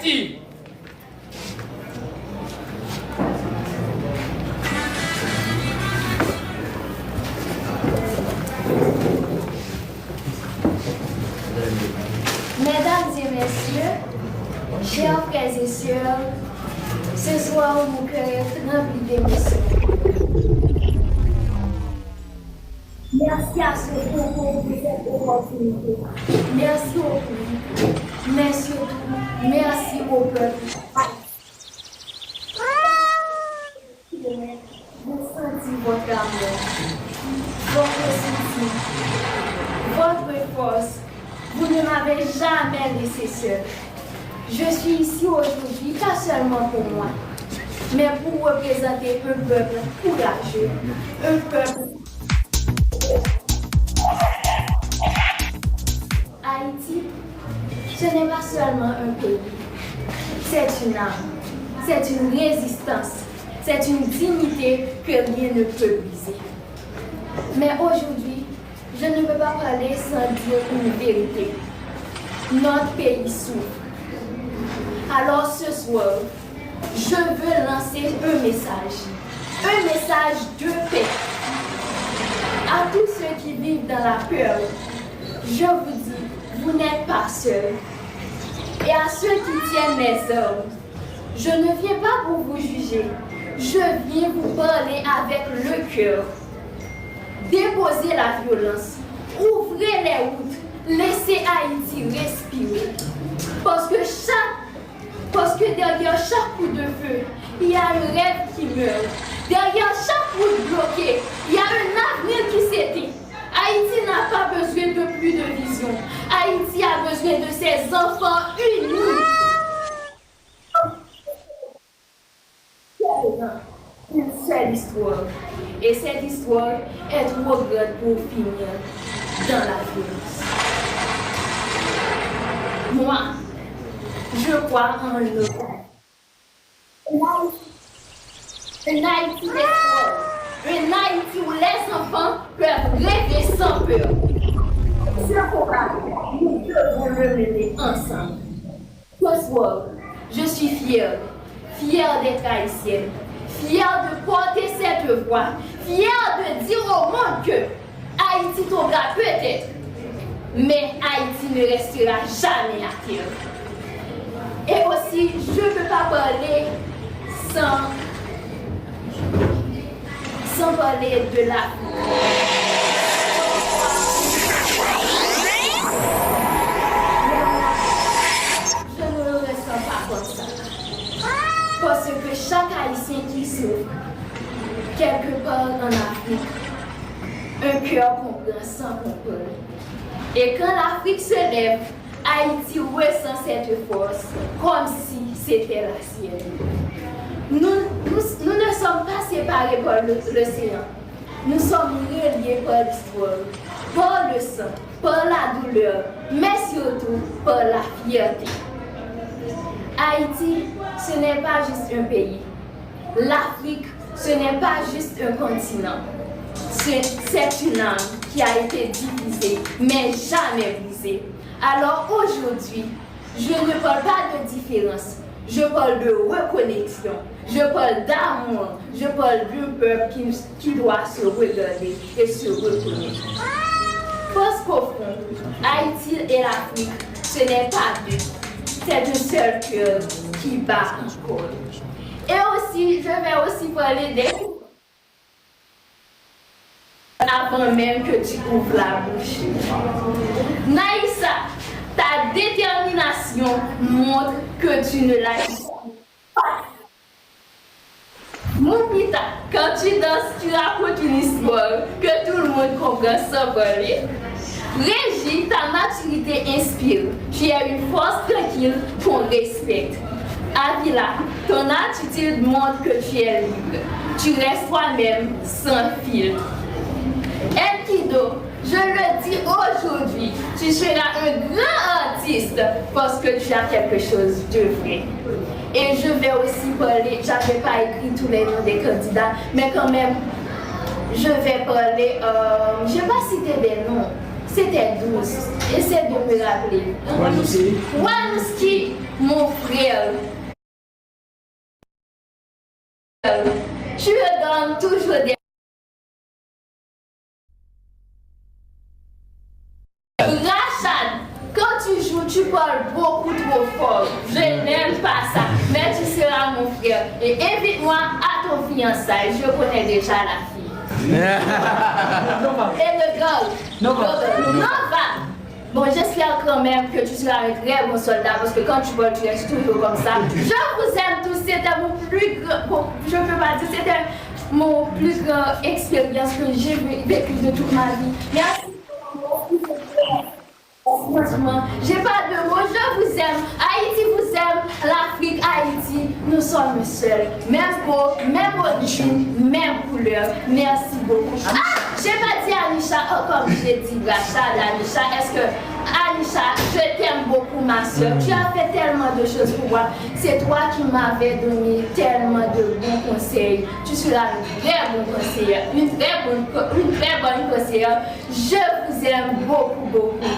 Haïti. Mesdames et messieurs, chers frères et sœurs, ce soir mon cœur est rempli d'émotion. Merci à ce concours pour cette opportunité. Merci au public, mais surtout, merci au peuple. Vous sentez votre amour, votre soutien, votre force. Vous ne m'avez jamais laissé seul. Je suis ici aujourd'hui, pas seulement pour moi, mais pour représenter un peuple courageux, un peuple. Haïti, ce n'est pas seulement un pays, c'est une âme, c'est une résistance, c'est une dignité que rien ne peut briser. Mais aujourd'hui, je ne peux pas parler sans dire une vérité. Notre pays souffre. Alors ce soir, je veux lancer un message de paix. À tous ceux qui vivent dans la peur, je vous dis, vous n'êtes pas seuls. Et à ceux qui tiennent les armes, je ne viens pas pour vous juger, je viens vous parler avec le cœur. Déposez la violence, ouvrez les routes, laissez Haïti respirer. Parce que derrière chaque coup de feu, il y a un rêve qui meurt. Derrière chaque route bloquée, il y a un avenir qui s'éteint. Haïti n'a pas besoin de plus de vision. Haïti a besoin de ses enfants unis. Une seule histoire. Et cette histoire est trop grande pour finir dans la violence. Moi, je crois en un Haïti d'espoir. Un Haïti où les enfants peuvent rêver sans peur. Ce combat, nous devons le mener ensemble. Ce soir, je suis fière d'être haïtienne. Fière de porter cette voix, fière de dire au monde que Haïti tombera peut-être, mais Haïti ne restera jamais à terre. Et aussi, je ne peux pas parler sans parler de la Je ne le ressens pas comme ça. Parce que chaque Haïtien qui souffre, quelque part en Afrique, un cœur comprend sans comprendre. Et quand l'Afrique se lève, Haïti ressent cette force comme si c'était la sienne. Nous ne sommes pas séparés par l'océan. Nous sommes reliés par l'histoire, par le sang, par la douleur, mais surtout par la fierté. Haïti, ce n'est pas juste un pays. L'Afrique, ce n'est pas juste un continent. C'est une âme qui a été divisée, mais jamais brisée. Alors aujourd'hui, je ne parle pas de différence, je parle de reconnexion, je parle d'amour, je parle d'un peuple qui doit se regarder et se reconnaître. Parce qu'au fond, Haïti et l'Afrique, ce n'est pas deux. C'est un seul cœur qui bat encore. Et aussi, je vais aussi parler des... Avant même que tu ouvres la bouche. Naïssa, ta détermination montre que tu ne lâches pas. Moupita, quand tu danses, tu racontes une histoire que tout le monde comprend sans parler. Régie, ta maturité inspire. Tu es une force tranquille qu'on respecte. Avila, ton attitude montre que tu es libre. Tu restes toi-même sans filtre. Enkido, je le dis aujourd'hui, tu seras un grand artiste parce que tu as quelque chose de vrai. Et je vais aussi parler, j'avais pas écrit tous les noms des candidats, mais quand même, je vais parler, je vais pas citer des noms. c'était douce. Essaie de me rappeler. Wanouski, mon frère. Tu me donnes toujours des... Rachad, quand tu joues, tu parles beaucoup trop fort. Je n'aime pas ça, mais tu seras mon frère. Et invite-moi à ton fiançailles, je connais déjà la fille. Et le gars, Nova. Bon, j'espère quand même que tu seras un très bon soldat parce que quand tu voles, tu es toujours comme ça. Je vous aime tous, c'était mon plus grand, bon, je peux pas dire, c'était mon plus grand expérience que j'ai vécue de toute ma vie. Merci. Franchement, j'ai pas de mots, je vous aime. Haïti vous aime, l'Afrique, Haïti, nous sommes seuls. Même peau, même origine, même couleur. Merci beaucoup. Ah, j'ai pas dit Anisha, oh, comme j'ai dit, Rachad, Anisha, est-ce que, Anisha, je t'aime beaucoup, ma soeur. Tu as fait tellement de choses pour moi. C'est toi qui m'avais donné tellement de bons conseils. Tu seras une très bonne conseillère, une très bonne conseillère. Je vous aime beaucoup, beaucoup.